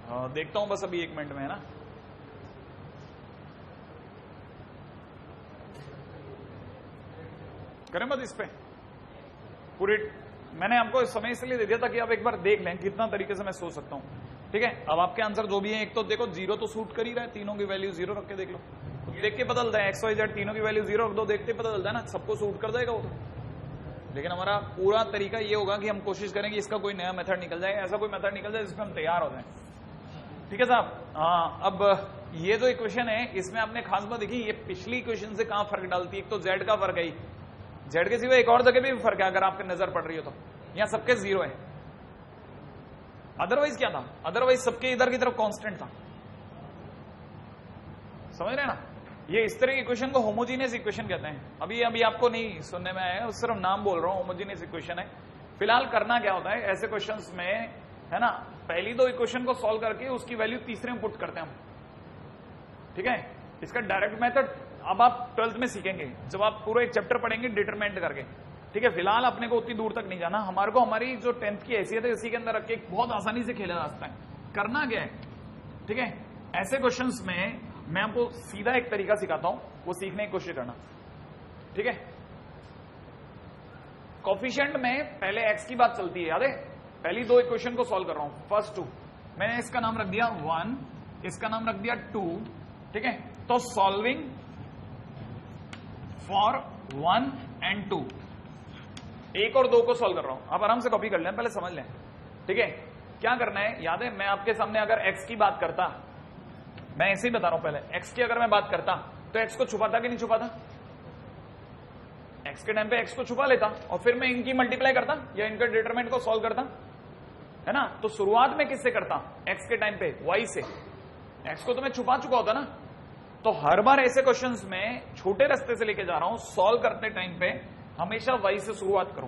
देखता हूं बस अभी 1 मिनट में, है ना। करें मत इस पे पूरी, मैंने आपको इस समय इसलिए दे दिया था कि आप एक बार देख लें कितना तरीके से मैं सोच सकता हूं। ठीक है, अब आपके आंसर जो भी है, एक तो देखो 0 तो सूट कर ही रहा है, तीनों की वैल्यू 0 रख के देख लो, देख के पता है, XYZ तीनों की वैल्यू 0 रख दो, देखते पता चलता है ना, सबको सूट कर जाएगा वो तो। लेकिन हमारा पूरा तरीका ये होगा कि हम कोशिश करें कि इसका कोई नया मेथड निकल जाए, ऐसा कोई मेथड निकल जाए जिसमें हम तैयार हो जाए। ठीक है साहब। हाँ, अब ये जो इक्वेशन है इसमें आपने खास बात देखी, ये पिछली इक्वेशन से कहां फर्क डालती है। एक तो Z का फर्क है, Z के सिवा एक और जगह भी फर्क है, अगर आपकी नजर पड़ रही हो तो यहां सबके 0 है। अदरवाइज क्या था, अदरवाइज सबके इधर की तरफ कांस्टेंट था, समझ रहे हैं ना। ये इस तरह की इक्वेशन को होमोजीनियस इक्वेशन कहते हैं। अभी आपको नहीं सुनने में आया, सिर्फ नाम बोल रहा हूं, होमोजीनियस इक्वेशन है। फिलहाल करना क्या होता है ऐसे क्वेश्चंस में, है ना, पहली 2 इक्वेशन को सॉल्व करके उसकी वैल्यू तीसरे में पुट करते हैं हम। ठीक है, इसका डायरेक्ट मेथड अब आप 12th में सीखेंगे, जब आप पूरा एक चैप्टर पढ़ेंगे डिटरमिनेंट करके। ठीक है, फिलहाल अपने को उतनी दूर तक नहीं जाना, हमारे को हमारी जो 10th की हैसियत है इसी के अंदर रख के बहुत आसानी से खेला जा सकता है। करना क्या है, ठीक है, ऐसे क्वेश्चंस में मैं आपको सीधा एक तरीका सिखाता हूं, वो सीखने की कोशिश करना। ठीक है, कोफिशिएंट में पहले x की बात चलती है, याद है। पहली 2 इक्वेशन को सॉल्व कर रहा हूं, फर्स्ट 2 मैंने इसका नाम रख दिया 1, इसका नाम रख दिया 2। ठीक है, तो सॉल्विंग फॉर 1 and 2, 1 और 2 को सॉल्व कर रहा हूं। आप आराम से कॉपी कर लें, पहले समझ लें। ठीक है, क्या करना है, याद है मैं आपके सामने अगर x की बात करता, मैं ऐसे ही बता रहा हूं, पहले x की अगर मैं बात करता तो x को छुपाता कि नहीं छुपाता, x के टाइम पे x को छुपा लेता और फिर मैं इनकी मल्टीप्लाई करता या इनके डिटरमिनेंट को सॉल्व करता, है ना। तो शुरुआत में किससे करता, x के टाइम पे y से, x को तो मैं छुपा चुका होता ना। तो हर बार ऐसे क्वेश्चंस में छोटे रास्ते से लेके जा रहा हूं, सॉल्व करते टाइम पे हमेशा y से शुरुआत करो।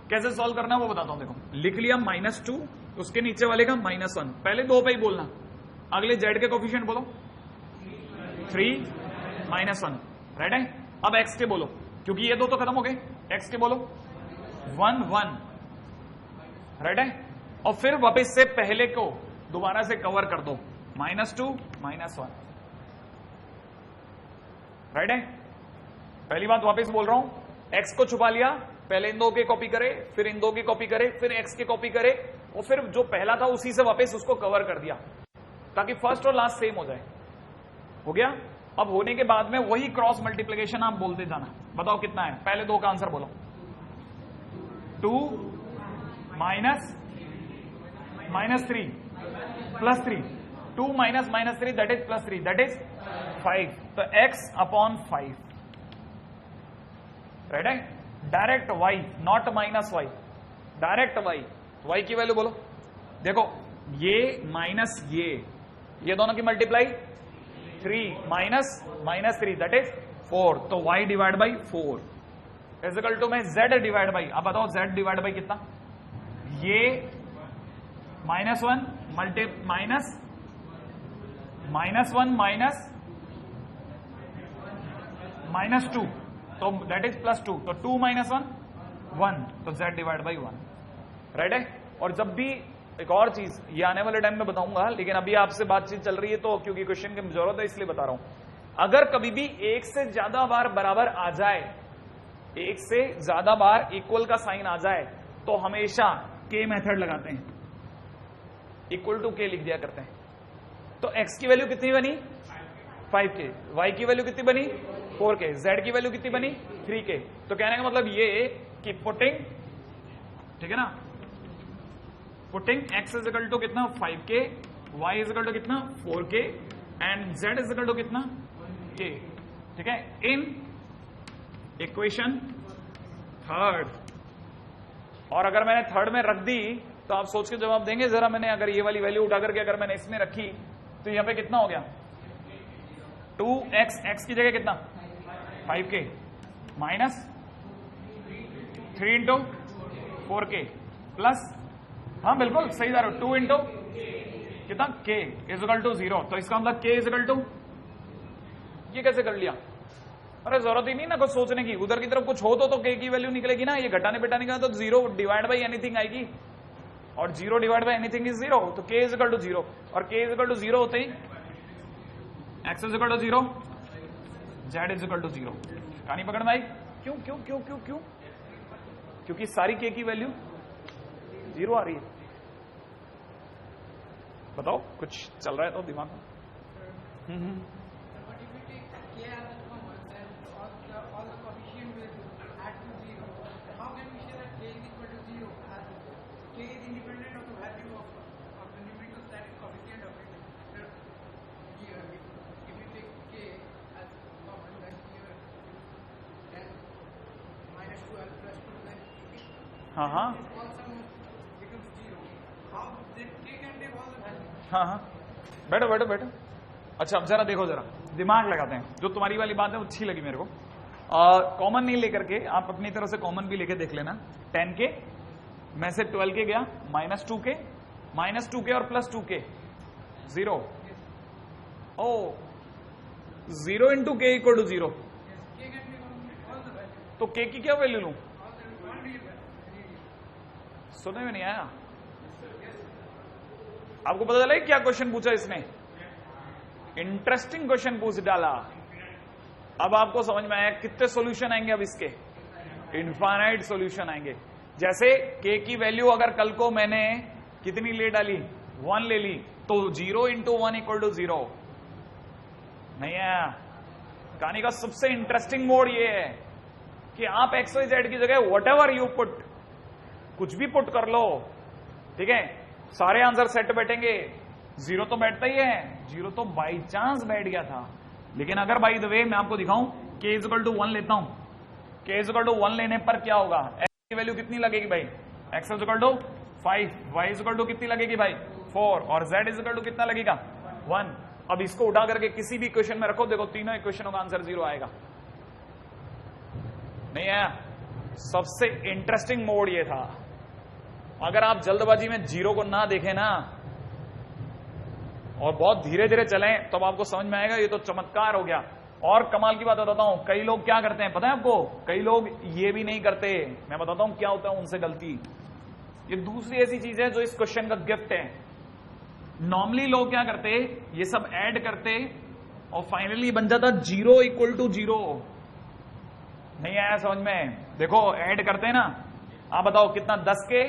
कैसे सॉल्व करना है वो बताता हूं, देखो लिख लिया -2, उसके नीचे वाले का -1, पहले 2 पे ही बोलना, अगले z के कोफिशिएंट बोलो 3 -1, राइट है। अब x के बोलो, क्योंकि ये 2 तो खत्म हो गए, x के बोलो 1 1, राइट है। और फिर वापस से पहले को दोबारा से कवर कर दो, -2 -1, राइट है। पहली बात वापस बोल रहा हूं, x को छुपा लिया, पहले इन 2 के कॉपी करे, फिर इन 2 की कॉपी करे, फिर x के कॉपी करे, और फिर जो पहला था उसी से वापस उसको कवर कर दिया, ताकि फर्स्ट और लास्ट सेम हो जाए। हो गया। अब होने के बाद में वही क्रॉस मल्टीप्लिकेशन आप बोलते जाना, बताओ कितना है, पहले 2 का आंसर बोलो, 2 -3 +3, 2 -3 दैट इज +3, दैट इज 5, तो x अपॉन 5, राइट है। Direct y, not -y, direct y की वैल्यू बोलो। देखो ये माइनस ये दोनों की मल्टीप्लाई 3 -3 दैट इज 4, तो y divide by 4 is equal to में z डिवाइड बाई, अब बताओ z डिवाइड बाई कितना, ये -1 मल्टी -2, तो दैट इज +2, तो 2 -1 1, तो z डिवाइड बाई 1, राइट है। और जब भी एक और चीज, ये आने वाले टाइम में बताऊंगा, लेकिन अभी आपसे बातचीत चल रही है तो क्योंकि क्वेश्चन की जरूरत है इसलिए बता रहा हूं। अगर कभी भी 1 से ज्यादा बार बराबर आ जाए, 1 से ज्यादा बार इक्वल का साइन आ जाए, तो हमेशा k मेथड लगाते हैं, इक्वल टू k लिख दिया करते हैं। तो x की वैल्यू कितनी बनी 5k, y की वैल्यू कितनी बनी 4k, z की वैल्यू कितनी बनी 3k। तो कहने का मतलब ये कि पुटिंग, ठीक है ना, putting x is equal to कितना 5k, y is equal to कितना 4k and z is equal to कितना k, ठीक है, इन इक्वेशन थर्ड। और अगर मैंने थर्ड में रख दी तो आप सोच के जवाब देंगे जरा, मैंने अगर ये वाली वैल्यू उठा करके अगर मैंने इसमें रखी तो यहां पे कितना हो गया 2x, x की जगह कितना 5k minus 3 into 4k plus, हाँ बिल्कुल सही जा रहे हो, 2 इंटू कितना k इज इक्वल टू 0। तो इसका मतलब k इज इक्वल टू, ये कैसे कर लिया, अरे जरूरत ही नहीं ना कुछ सोचने की, उधर की तरफ कुछ हो तो k की वैल्यू निकलेगी ना, ये घटाने बिटाने का तो 0 डिवाइड बाई एनीथिंग आएगी, और 0 डिवाइड बाय एनीथिंग इज 0, तो k इज इक्वल टू 0, और k इज इक्वल टू 0 होते ही x is equal to 0, z is equal to 0। कहानी पकड़ में आई? क्यों क्यों क्यों क्यों क्यों? क्योंकि सारी k की वैल्यू 0 आ रही है। बताओ, कुछ चल रहा है तो दिमाग में? हाँ हाँ हाँ हाँ, बैठो बैठो बैठो। अच्छा, अब जरा देखो, जरा दिमाग लगाते हैं। जो तुम्हारी वाली बात है वो अच्छी लगी मेरे को। कॉमन नहीं लेकर के आप अपनी तरफ से कॉमन भी लेके देख लेना। 10k में से 12k गया, -2k और +2k 0। ओ 0 इंटू k इक्वल टू 0, तो k की क्या वैल्यू लूं? सुनने में नहीं आया? आपको पता चला क्या क्वेश्चन पूछा इसने? इंटरेस्टिंग क्वेश्चन पूछ डाला। अब आपको समझ में आया कितने सॉल्यूशन आएंगे अब इसके? इनफाइनाइट सॉल्यूशन आएंगे। जैसे k की वैल्यू अगर कल को मैंने कितनी ले डाली, 1 ले ली, तो 0 इंटू 1 इक्वल टू 0 नहीं आया। कहानी का सबसे इंटरेस्टिंग मोड ये है कि आप एक्स वाई जेड की जगह वॉट एवर यू पुट, कुछ भी पुट कर लो, ठीक है, सारे आंसर सेट बैठेंगे। 0 तो बैठता ही है, 0 तो बाई चांस बैठ गया था। लेकिन अगर बाई द वे मैं आपको दिखाऊं, k इज इक्वल टू 1 लेता हूं, k इज इक्वल टू 1 लेने पर क्या होगा? x की वैल्यू कितनी लगेगी भाई? x is equal to 5, y is equal to कितनी लगेगी भाई? 4, और z इज इक्वल टू कितना लगेगा? 1। अब इसको उठा करके किसी भी इक्वेशन में रखो, देखो तीनों इक्वेशनों का आंसर 0 आएगा। नहीं आया? सबसे इंटरेस्टिंग मोड ये था। अगर आप जल्दबाजी में 0 को ना देखें ना और बहुत धीरे धीरे चलें, तब आपको समझ में आएगा ये तो चमत्कार हो गया। और कमाल की बात बताता हूं, कई लोग क्या करते हैं पता है आपको? कई लोग ये भी नहीं करते। मैं बताता हूं क्या होता है उनसे गलती। ये दूसरी ऐसी चीज है जो इस क्वेश्चन का गिफ्ट है। नॉर्मली लोग क्या करते, ये सब ऐड करते और फाइनली बन जाता 0 इक्वल टू 0। नहीं आया समझ में? देखो ऐड करते हैं ना, आप बताओ कितना? 10k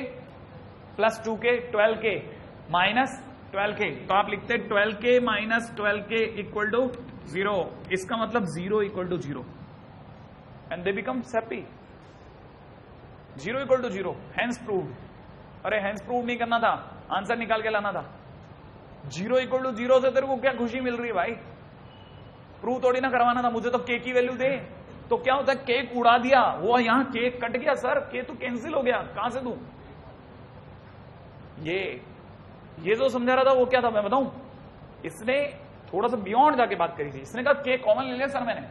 plus 2k 12k minus 12k, तो आप लिखते 12k minus 12k equal to 0। इसका मतलब 0 equal to 0 and they become happy. 0 equal to 0 hence proved. अरे हैंस प्रूव नहीं करना था, आंसर निकाल के लाना था। 0 इक्वल टू 0 से तेरे को क्या खुशी मिल रही है भाई? प्रूव थोड़ी ना करवाना था, मुझे तो k की वैल्यू दे। तो क्या होता है, केक उड़ा दिया, वो यहां केक कट गया सर, k तो कैंसिल हो गया, कहां से दूं? ये जो समझा रहा था वो क्या था मैं बताऊं? इसने थोड़ा सा बियॉन्ड जाके बात करी थी। इसने कहा k कॉमन ले लिया सर मैंने।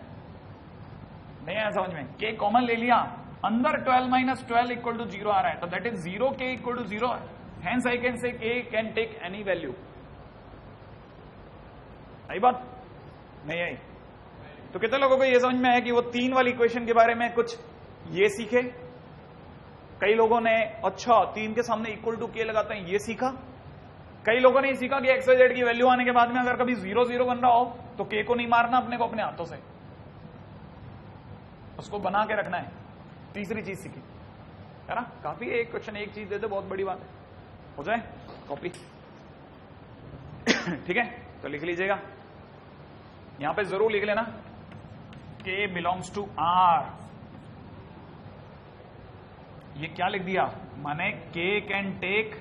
नहीं आया समझ में? k कॉमन ले लिया, अंदर 12 माइनस 12 इक्वल टू 0 आ रहा है, तो that is 0k equal to 0। Hence I can say k can take any value. I बात? नहीं आई? तो कितने लोगों को ये समझ में आया कि वो 3 वाली इक्वेशन के बारे में कुछ ये सीखे? कई लोगों ने अच्छा 3 के सामने इक्वल टू k लगाते हैं ये सीखा। कई लोगों ने सीखा कि एक्स वाई जेड की वैल्यू आने के बाद में अगर कभी 0 0 बन रहा हो तो k को नहीं मारना अपने को, अपने हाथों से उसको बना के रखना है। तीसरी चीज सीखी है ना? काफी है, एक क्वेश्चन एक चीज दे दे, बहुत बड़ी बात है। हो जाए कॉपी? ठीक है, तो लिख लीजिएगा, यहां पे जरूर लिख लेना k बिलोंग्स टू r। ये क्या लिख दिया? माने k can take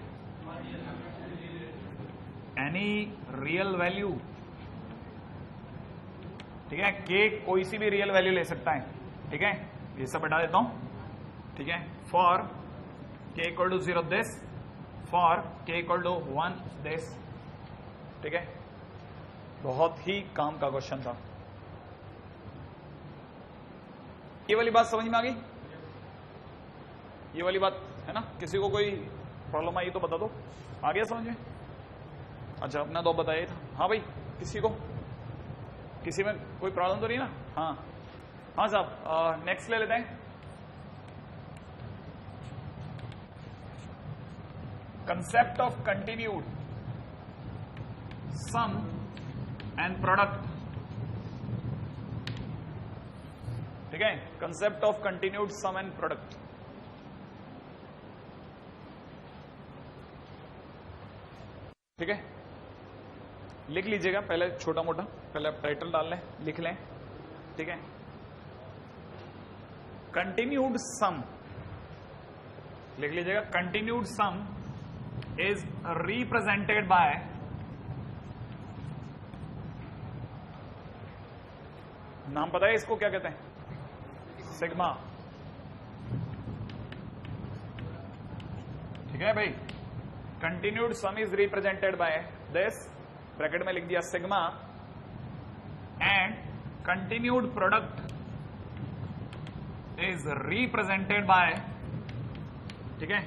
any real value. ठीक है, k कोई सी भी रियल वैल्यू ले सकता है। ठीक है, ये सब हटा देता हूं। ठीक है, for k equal to 0 this, for k equal to 1 this. ठीक है, बहुत ही काम का क्वेश्चन था। ये वाली बात समझ में आ गई? ये वाली बात है ना? किसी को कोई प्रॉब्लम आई तो बता दो। आ गया समझ में? अच्छा, अपना तो बताइए था। हाँ भाई, किसी को किसी में कोई प्रॉब्लम तो नहीं ना? हाँ हाँ साहब, नेक्स्ट ले लेते हैं। Concept of continued sum and product, ठीक है, concept of continued sum and product. ठीक है, लिख लीजिएगा पहले छोटा मोटा, पहले आप टाइटल डाल लें, लिख लें। ठीक है, कंटिन्यूड सम लिख लीजिएगा। Continued some is represented by नाम पता है इसको क्या कहते हैं? सिग्मा। ठीक है भाई, continued some is represented by this, bracket में लिख दिया sigma, and continued product is represented by, ठीक है,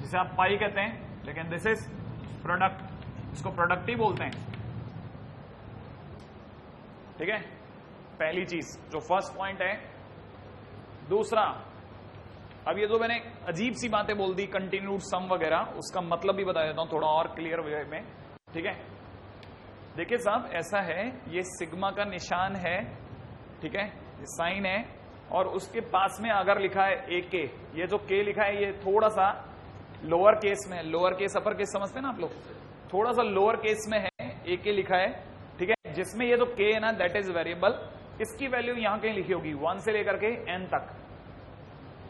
जिसे आप पाई कहते हैं, लेकिन दिस इज प्रोडक्ट, इसको प्रोडक्ट ही बोलते हैं। ठीक है, पहली चीज जो फर्स्ट पॉइंट है। दूसरा, अब ये जो मैंने अजीब सी बातें बोल दी कंटिन्यूड सम वगैरह, उसका मतलब भी बता देता हूं थोड़ा और क्लियर वे में। ठीक है, देखिए साहब, ऐसा है, ये सिग्मा का निशान है, ठीक है, ये साइन है, और उसके पास में अगर लिखा है ए के, ये जो के लिखा है ये थोड़ा सा लोअर केस में, लोअर केस अपर केस समझते हैं ना आप लोग, थोड़ा सा लोअर केस में है, ए के लिखा है। ठीक है, जिसमें ये जो के है ना, दैट इज वेरिएबल, इसकी वैल्यू यहां कहीं लिखी होगी 1 से लेकर के n तक।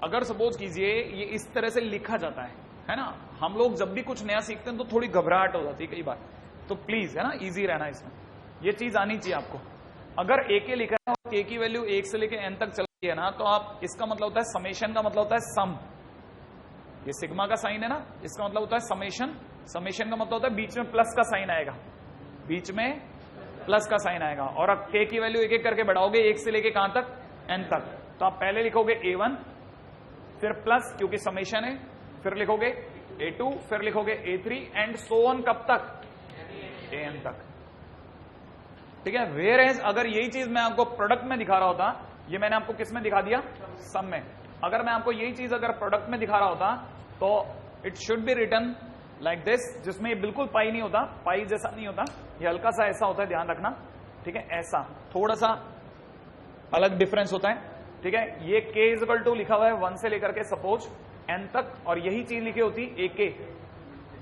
अगर सपोज कीजिए ये इस तरह से लिखा जाता है ना, हम लोग जब भी कुछ नया सीखते हैं तो थोड़ी घबराहट हो जाती है कई बार, तो प्लीज है ना इजी रहना इसमें, ये चीज आनी चाहिए आपको। अगर ए के लिखा है और के की वैल्यू 1 से लेकर n तक चलती है ना, तो आप, इसका मतलब होता है समेशन का मतलब होता है सम। ये सिग्मा का साइन है ना, इसका मतलब होता है समेशन, समेशन का मतलब होता है बीच में प्लस का साइन आएगा, बीच में प्लस का साइन आएगा, और अब के की वैल्यू एक एक करके बढ़ाओगे 1 से लेके कहां तक, n तक, तो आप पहले लिखोगे a1, फिर प्लस क्योंकि समेशन है, फिर लिखोगे a2, फिर लिखोगे a3 एंड सो ऑन, कब तक, an तक। ठीक है, वेयर एज अगर यही चीज मैं आपको प्रोडक्ट में दिखा रहा होता, ये मैंने आपको किस में दिखा दिया, सम में, अगर मैं आपको यही चीज अगर प्रोडक्ट में दिखा रहा होता तो it should be written like this, जिसमें ये बिल्कुल पाई नहीं होता, पाई जैसा नहीं होता, ये हल्का सा ऐसा होता है, ध्यान रखना। ठीक है, ऐसा थोड़ा सा अलग डिफरेंस होता है। ठीक है, ये k इज इक्वल टू लिखा हुआ है 1 से लेकर के सपोज n तक, और यही चीज लिखी होती ए के,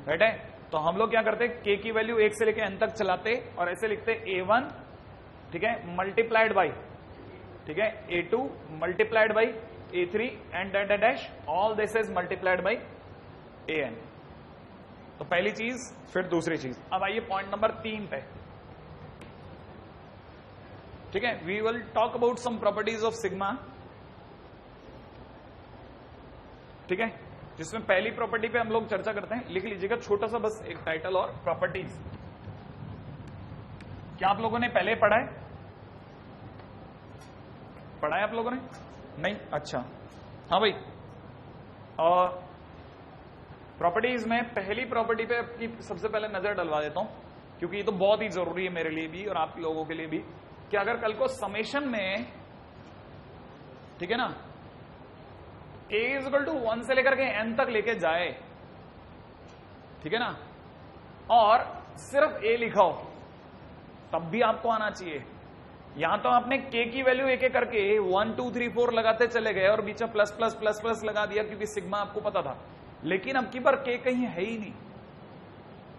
राइट है, तो हम लोग क्या करते, k की वैल्यू 1 से लेकर n तक चलाते और ऐसे लिखते a1, ठीक है, मल्टीप्लाइड बाई, ठीक है, a2 multiplied by a3 and dash dash, all this is multiplied by an। तो पहली चीज, फिर दूसरी चीज। अब आइए पॉइंट नंबर 3 पे। ठीक है, we will talk about some properties of sigma. ठीक है, जिसमें पहली प्रॉपर्टी पे हम लोग चर्चा करते हैं, लिख लीजिएगा छोटा सा बस एक टाइटल और प्रॉपर्टीज। क्या आप लोगों ने पहले पढ़ा है? पढ़ा है आप लोगों ने? नहीं? अच्छा, हाँ भाई, और प्रॉपर्टीज में पहली प्रॉपर्टी पे आपकी सबसे पहले नजर डलवा देता हूं, क्योंकि ये तो बहुत ही जरूरी है मेरे लिए भी और आप लोगों के लिए भी, कि अगर कल को समेशन में, ठीक है ना, a इज इक्वल टू 1 से लेकर के n तक लेके जाए, ठीक है ना, और सिर्फ a लिखा हो, तब भी आपको आना चाहिए। यहां तो आपने k की वैल्यू एक एक करके 1 2 3 4 लगाते चले गए और बीच में प्लस प्लस प्लस प्लस लगा दिया, क्योंकि सिग्मा आपको पता था, लेकिन अब की बार k कहीं है ही नहीं,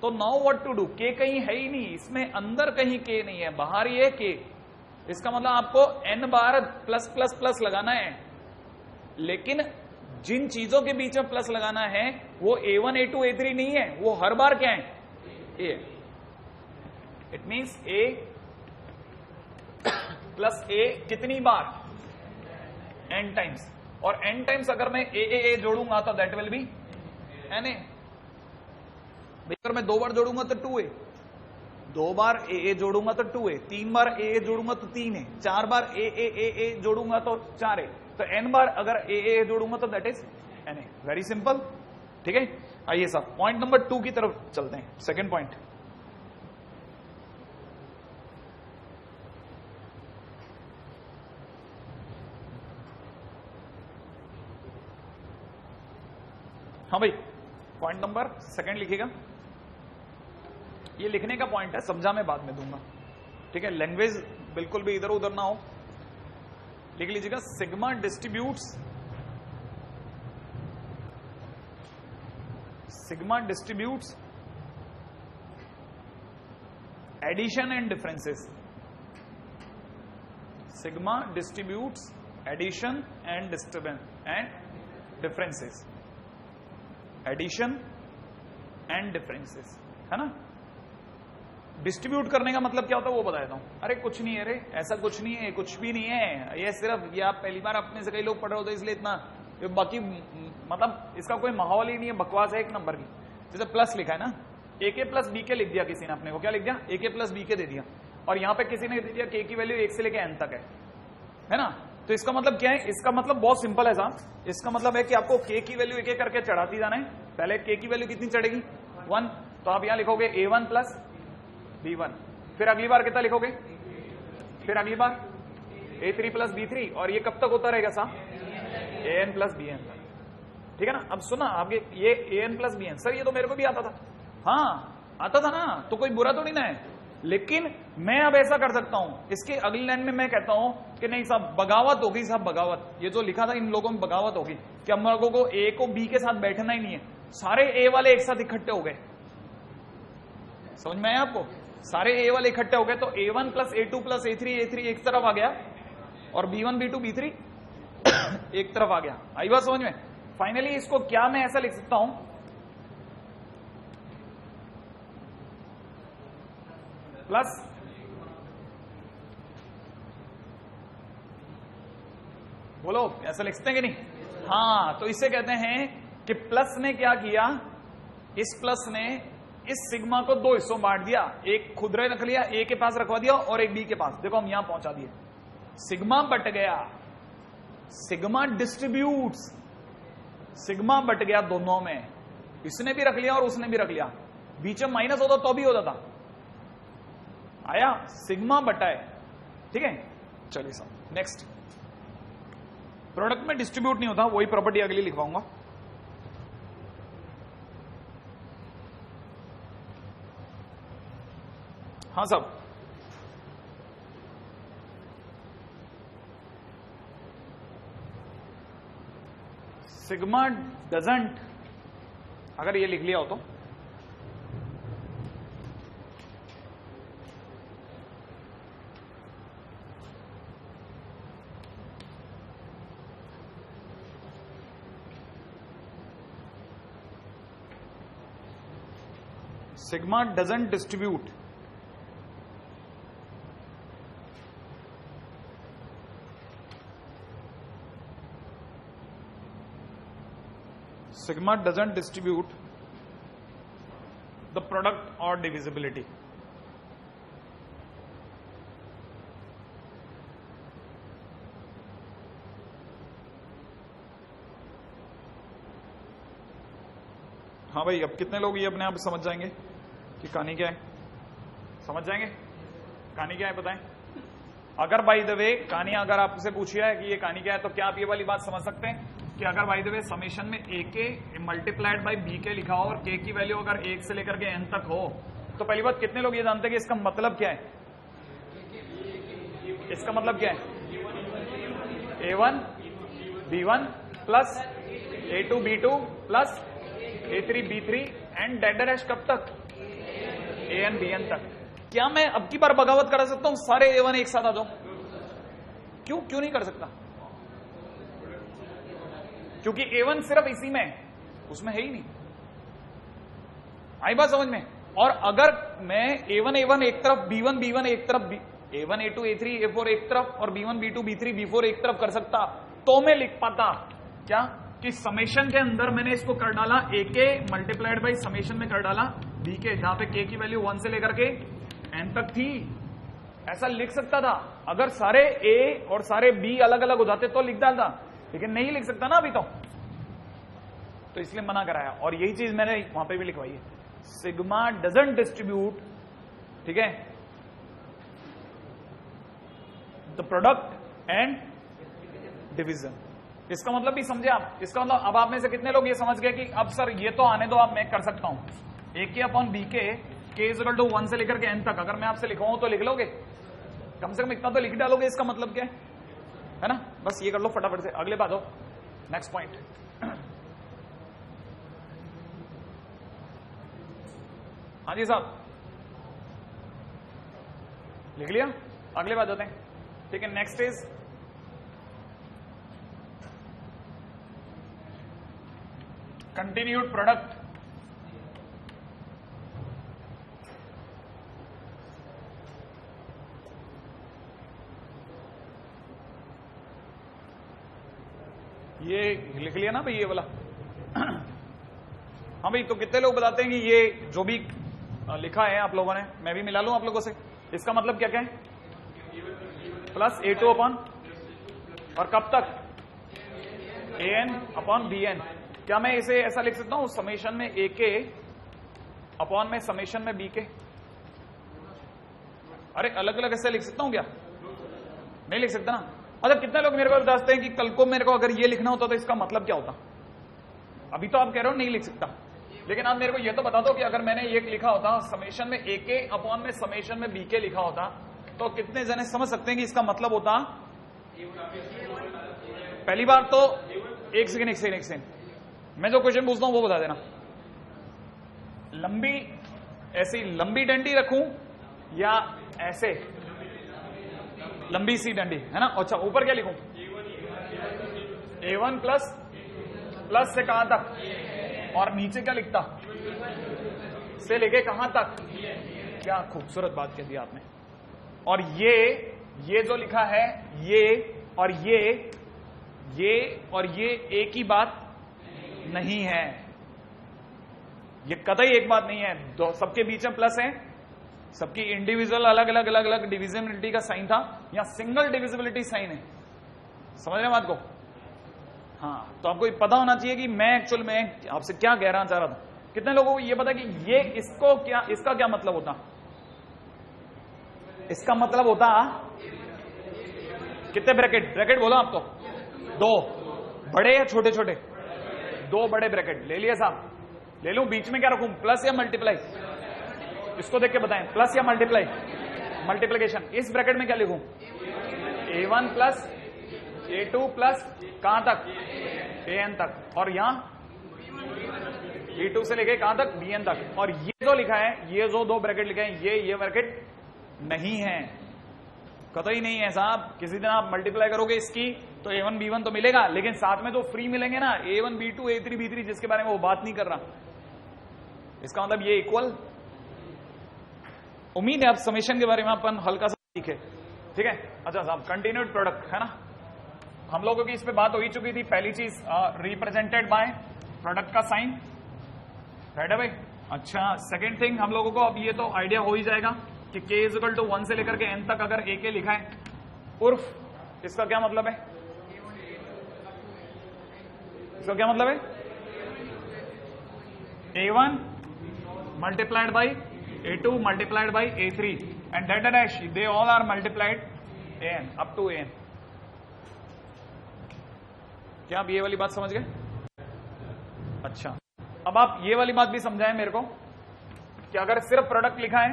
तो now what to do, k कहीं है ही नहीं, इसमें अंदर कहीं k नहीं है, बाहर ही है k, इसका मतलब आपको n बार प्लस प्लस प्लस लगाना है, लेकिन जिन चीजों के बीच में प्लस लगाना है वो a1 a2 a3 नहीं है, वो हर बार क्या है, a। It means a plus a कितनी बार, n टाइम्स, और n टाइम्स अगर मैं a जोड़ूंगा तो दैट विल बी na। अगर मैं 2 बार जोड़ूंगा तो 2a, 2 बार a जोड़ूंगा तो 2a, 3 बार a जोड़ूंगा तो 3a, 4 बार a जोड़ूंगा तो 4a, तो n बार अगर a जोड़ूंगा तो that is na। Very simple. ठीक है, आइए साहब पॉइंट नंबर 2 की तरफ चलते हैं, सेकंड पॉइंट। हाँ भाई, पॉइंट नंबर सेकंड लिखिएगा। ये लिखने का पॉइंट है, समझा मैं बाद में दूंगा, ठीक है। लैंग्वेज बिल्कुल भी इधर उधर ना हो, लिख लीजिएगा। Sigma distributes addition and differences. Sigma distributes addition and differences. Addition and differences, है ना। डिस्ट्रीब्यूट करने का मतलब क्या होता है वो बता देता हूं। अरे कुछ नहीं है, अरे ऐसा कुछ नहीं है, कुछ भी नहीं है, ये सिर्फ ये आप पहली बार अपने से कई लोग पढ़ रहे होते इसलिए इतना, बाकी मतलब इसका कोई माहौल ही नहीं है, बकवास है एक नंबर की। जैसे प्लस लिखा है ना, ए के प्लस बी के लिख दिया किसी ने अपने को, क्या लिख दिया, ए के प्लस बी के दे दिया, और यहां पे किसी ने दे दिया के की वैल्यू 1 से लेकर n तक है ना। तो इसका मतलब क्या है, इसका मतलब बहुत सिंपल है साहब। इसका मतलब है कि आपको के की वैल्यू एक एक करके चढ़ाती जाना है। पहले के की वैल्यू कितनी चढ़ेगी, 1, तो आप यहां लिखोगे a1 प्लस b1, फिर अगली बार कितना लिखोगे, फिर अगली बार a3 प्लस b3, और ये कब तक होता रहेगा साहब, an प्लस bn तक, ठीक है ना। अब सुना आपके ये an प्लस bn, सर ये तो मेरे को भी आता था, हाँ आता था ना, तो कोई बुरा तो नहीं ना है, लेकिन मैं अब ऐसा कर सकता हूं, इसके अगली लाइन में मैं कहता हूं कि नहीं साहब बगावत होगी, साहब बगावत, ये जो लिखा था इन लोगों में बगावत होगी कि हम लोगों को ए को बी के साथ बैठना ही नहीं है, सारे ए वाले एक साथ इकट्ठे हो गए। समझ में आया आपको, सारे ए वाले इकट्ठे हो गए, तो a1 plus a2 plus a3 एक तरफ आ गया, और b1 b2 b3 एक तरफ आ गया। आई बात समझ में। फाइनली इसको क्या मैं ऐसा लिख सकता हूं, प्लस बोलो ऐसा लिख सकते हैं कि नहीं, हाँ। तो इसे कहते हैं कि प्लस ने क्या किया, इस प्लस ने इस सिग्मा को दो हिस्सों बांट दिया, एक खुद रख लिया, ए के पास रखवा दिया और एक बी के पास, देखो हम यहां पहुंचा दिए, सिग्मा बट गया, सिग्मा डिस्ट्रीब्यूट्स, सिग्मा बट गया दोनों में, इसने भी रख लिया और उसने भी रख लिया, बीच में माइनस होता तो भी होता था, आया सिग्मा बटा है, ठीक है। चलिए साहब नेक्स्ट, प्रोडक्ट में डिस्ट्रीब्यूट नहीं होता, वही प्रॉपर्टी अगली लिखवाऊंगा। हाँ साहब, सिग्मा डजंट, अगर ये लिख लिया हो तो sigma doesn't distribute, sigma doesn't distribute the product or divisibility. हाँ भाई, अब कितने लोग ये अपने आप समझ जाएंगे कि कहानी क्या है, समझ जाएंगे कहानी क्या है, बताएं। अगर बाय द वे कहानी अगर आपसे पूछी है कि ये कहानी क्या है, तो क्या आप ये वाली बात समझ सकते हैं कि अगर बाय द वे समेशन में ए के मल्टीप्लाइड बाय बी के लिखा हो और के की वैल्यू अगर 1 से लेकर के n तक हो, तो पहली बात कितने लोग ये जानते हैं कि इसका मतलब क्या है, इसका मतलब क्या है, a1 b1 plus a2 b2 plus a3 b3 and dead dash कब तक, an bn तक। क्या मैं अब की बार बगावत करा सकता हूं, सारे a1 एक साथ आ जाओ, क्यों नहीं कर सकता, क्योंकि a1 सिर्फ इसी में, उसमें है ही नहीं, आई बात समझ में। और अगर मैं a1 एक तरफ, b1 एक तरफ, a1 a2 a3 a4 एक तरफ और b1 b2 b3 b4 एक तरफ कर सकता, तो मैं लिख पाता क्या कि समेशन के अंदर मैंने इसको कर डाला a के मल्टीप्लाइड बाई समेशन में कर डाला b के, जहां पे k की वैल्यू 1 से लेकर के n तक थी, ऐसा लिख सकता था। अगर सारे a और सारे b अलग अलग हो जाते तो लिख डालता, लेकिन नहीं लिख सकता ना अभी तो इसलिए मना कराया। और यही चीज मैंने वहां पे भी लिखवाई है, सिग्मा डजंट डिस्ट्रीब्यूट, ठीक है, द प्रोडक्ट एंड डिवीजन, इसका मतलब भी समझे आप? इसका मतलब अब आप में से कितने लोग ये समझ गए कि अब सर ये तो आने दो, आप मैं कर सकता हूं ए के अपॉन बी के इज इक्वल टू 1 से लेकर के एन तक अगर मैं आपसे लिखवाऊं तो लिख लोगे? कम से कम इतना तो लिख डालोगे। इसका मतलब क्या है ना? बस ये कर लो फटाफट से, अगले बात हो, नेक्स्ट पॉइंट। हाँ जी साहब, लिख लिया? अगले बात होते हैं, ठीक है। Next is continued product. ये लिख लिया ना भाई ये वाला? हाँ भाई, तो कितने लोग बताते हैं कि ये जो भी लिखा है आप लोगों ने, मैं भी मिला लूं आप लोगों से, इसका मतलब क्या क्या है? प्लस A2 अपॉन, और कब तक? AN upon BN। क्या मैं इसे ऐसा लिख सकता हूं समेशन में AK अपॉन में समेशन में BK? अरे अलग अलग ऐसे लिख सकता हूं क्या? नहीं लिख सकता ना। अच्छा, कितने लोग मेरे को बताते हैं कि कल को मेरे को अगर ये लिखना होता तो इसका मतलब क्या होता? अभी तो आप कह रहे हो नहीं लिख सकता, लेकिन आप मेरे को ये तो बता दो कि अगर मैंने ये लिखा होता समेशन में AK अपॉन में समेशन में BK लिखा होता, तो कितने जने समझ सकते हैं कि इसका मतलब होता? पहली बार तो एक सेकेंड, मैं जो क्वेश्चन पूछता हूं वो बता देना। लंबी, ऐसी लंबी डंडी रखूं या ऐसे लंबी सी डंडी, है ना? अच्छा, ऊपर क्या लिखूं? A1 प्लस, प्लस से कहां तक, और नीचे क्या लिखता? से लेके कहां तक? क्या खूबसूरत बात कह दी आपने। और ये जो लिखा है, ये और ये और ये एक ही बात नहीं है, ये कतई एक बात नहीं है। दो सबके बीच में प्लस है, सबकी इंडिविजुअल अलग अलग डिविजिबिलिटी का साइन था, या सिंगल डिविजिबिलिटी साइन है। समझ रहे हैं बात को? हाँ, तो आपको पता होना चाहिए कि मैं एक्चुअल में आपसे क्या कहना चाह रहा था। कितने लोगों को ये पता कि ये इसको क्या, इसका क्या मतलब होता? इसका मतलब होता कितने ब्रैकेट बोलो आप? तो दो बड़े या छोटे छोटे? दो बड़े ब्रैकेट ले लिए साहब। ले लूं, बीच में क्या रखूं, प्लस या मल्टीप्लाई? इसको देख के बताएं, प्लस या मल्टीप्लाई? मल्टीप्लिकेशन। इस ब्रैकेट में क्या लिखूं? A1 प्लस A2 प्लस कहां तक? AN तक। और यहां A2 से लेके कहां तक? BN तक। और ये जो लिखा है, ये जो दो ब्रैकेट लिखे हैं, ये ब्रैकेट नहीं है, कतई नहीं है साहब। किसी दिन आप मल्टीप्लाई करोगे इसकी तो A1 B1 तो मिलेगा, लेकिन साथ में तो फ्री मिलेंगे ना, A1 B2 A3 B3, जिसके बारे में वो बात नहीं कर रहा। इसका मतलब ये इक्वल। उम्मीद है आप समेशन के बारे में अपन हल्का सा सीखे, ठीक है? अच्छा साहब, कंटिन्यूड प्रोडक्ट है ना, हम लोगों की इस पे बात हो ही चुकी थी। पहली चीज रिप्रेजेंटेड बाय प्रोडक्ट का साइन, राइट है भाई? अच्छा, सेकेंड थिंग हम लोगों को अब ये तो आइडिया हो ही जाएगा कि K इज इक्वल टू 1 से लेकर के N तक अगर AK लिखा है, उर्फ इसका क्या मतलब है? इसका क्या मतलब है? A1 multiplied by A2 multiplied by A3 and dash they all are multiplied AN up to AN। क्या आप ये वाली बात समझ गए? अच्छा, अब आप ये वाली बात भी समझाएं मेरे को कि अगर सिर्फ प्रोडक्ट लिखा है,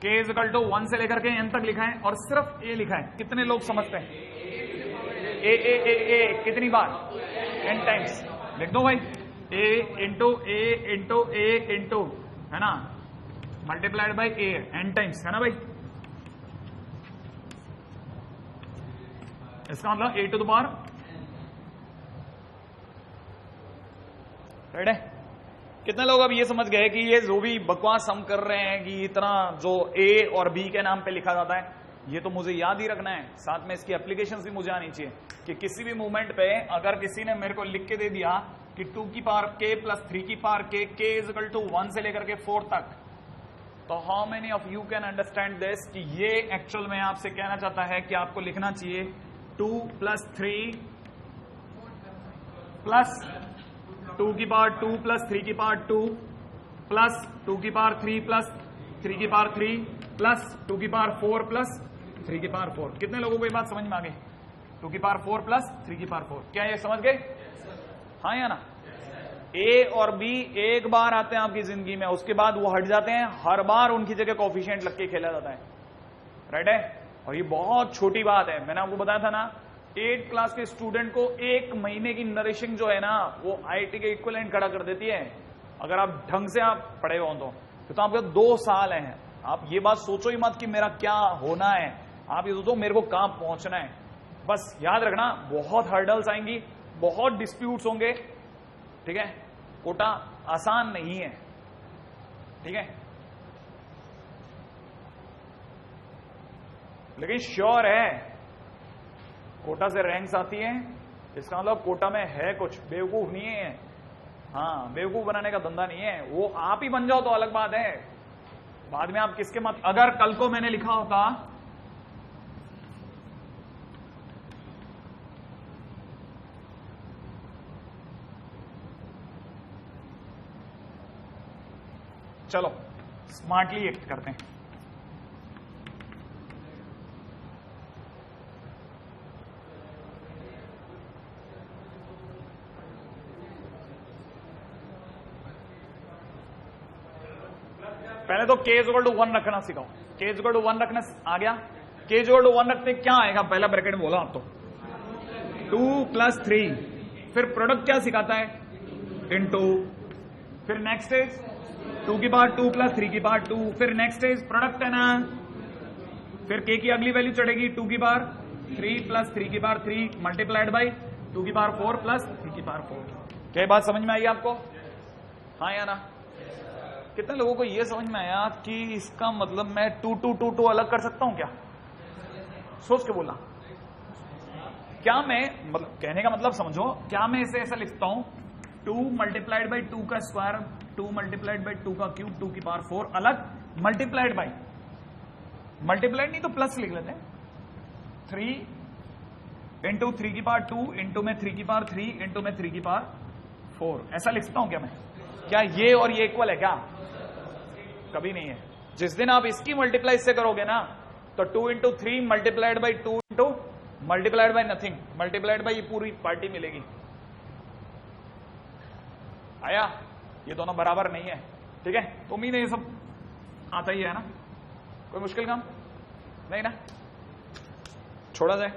K इज इक्वल टू 1 से लेकर के N तक लिखा है, और सिर्फ A लिखा है, कितने लोग समझते हैं? A कितनी बार? N times. लिख दो भाई, A इंटू A इंटू, है ना, multiplied by A N times, है ना भाई? इसका मतलब A to the power, right है? कितने लोग अब ये समझ गए कि ये जो भी बकवास हम कर रहे हैं कि इतना जो A और B के नाम पे लिखा जाता है, ये तो मुझे याद ही रखना है, साथ में इसकी एप्लीकेशंस भी मुझे आनी चाहिए कि किसी भी मूवमेंट पे अगर किसी ने मेरे को लिख के दे दिया कि 2 की पावर K प्लस 3 की power K is equal to 1 से लेकर के 4 तक, तो how many of you can understand this कि ये एक्चुअल में आपसे कहना चाहता है कि आपको लिखना चाहिए 2 प्लस 3 प्लस 2 की पावर 2 प्लस 3 की पावर 2 प्लस 2 की पावर 3 प्लस 3 की पावर 3 प्लस 2 की पावर 4 प्लस 3 की पावर 4। कितने लोगों को ये बात समझ में आ गई? 2 की पावर 4 प्लस 3 की पावर 4। क्या ये समझ गए? हाँ या ना? ए और बी एक बार आते हैं आपकी जिंदगी में, उसके बाद वो हट जाते हैं, हर बार उनकी जगह कोफिशिएंट लग के खेला जाता है। राइट है? और ये बहुत छोटी बात है, मैंने आपको बताया था ना, 8th क्लास के स्टूडेंट को 1 महीने की नरिशिंग जो है ना, वो आईआईटी के इक्विवेलेंट खड़ा कर देती है, अगर आप ढंग से आप पढ़े हो तो आपके 2 साल हैं। आप ये बात सोचो ही मत कि मेरा क्या होना है, आप ये सोचो मेरे को कहां पहुंचना है। बस याद रखना, बहुत हर्डल्स आएंगी, बहुत डिस्प्यूट्स होंगे, ठीक है? कोटा आसान नहीं है, ठीक है? लेकिन श्योर है कोटा से रैंक्स आती हैं, इसका मतलब कोटा में है कुछ, बेवकूफ नहीं है। हाँ, बेवकूफ बनाने का धंधा नहीं है, वो आप ही बन जाओ तो अलग बात है, बाद में आप किसके मत। अगर कल को मैंने लिखा होता चलो स्मार्टली एक्ट करते हैं। पहले तो k इज इक्वल टू 1 रखना सिखाओ। k इज इक्वल टू 1 रखना आ गया? k इज इक्वल टू 1 रखते क्या आएगा? पहला ब्रैकेट में बोला आप तो 2 प्लस 3, फिर प्रोडक्ट क्या सिखाता है? इनटू, फिर नेक्स्ट इज 2 की पावर 2 प्लस 3 की पावर 2, फिर नेक्स्ट इज प्रोडक्ट है ना, फिर k की अगली वैल्यू चढ़ेगी 2 की पावर 3 प्लस 3 की पावर 3 मल्टीप्लाइड बाई 2 की पावर 4 प्लस 3 की पावर 4। क्या बात समझ में आई आपको? हाँ या ना? कितने लोगों को यह समझ में आया कि इसका मतलब मैं 2 2 2 2 अलग कर सकता हूं क्या? सोच के बोला। क्या मैं, मतलब कहने का मतलब समझो, क्या मैं इसे ऐसा लिखता हूं 2 मल्टीप्लाइड बाई 2 का स्क्वायर, 2 मल्टीप्लाइड बाई 2 का क्यूब, 2 की पावर 4 अलग, मल्टीप्लाइड बाई, मल्टीप्लाइड नहीं तो प्लस लिख लेते हैं, 3 इंटू 3 की पावर 2 इंटू में 3 की पावर 3 इंटू में 3 की पावर 4, ऐसा लिखता हूं क्या मैं? क्या ये और ये इक्वल है क्या? कभी नहीं है। जिस दिन आप इसकी मल्टीप्लाई से करोगे ना, तो 2 into 3 multiplied by 2 into multiplied by nothing multiplied by ये पूरी पार्टी मिलेगी। आया? ये दोनों बराबर नहीं है, ठीक है? तो उम्मीद है ये सब आता ही है ना, कोई मुश्किल काम नहीं ना, छोड़ा जाए।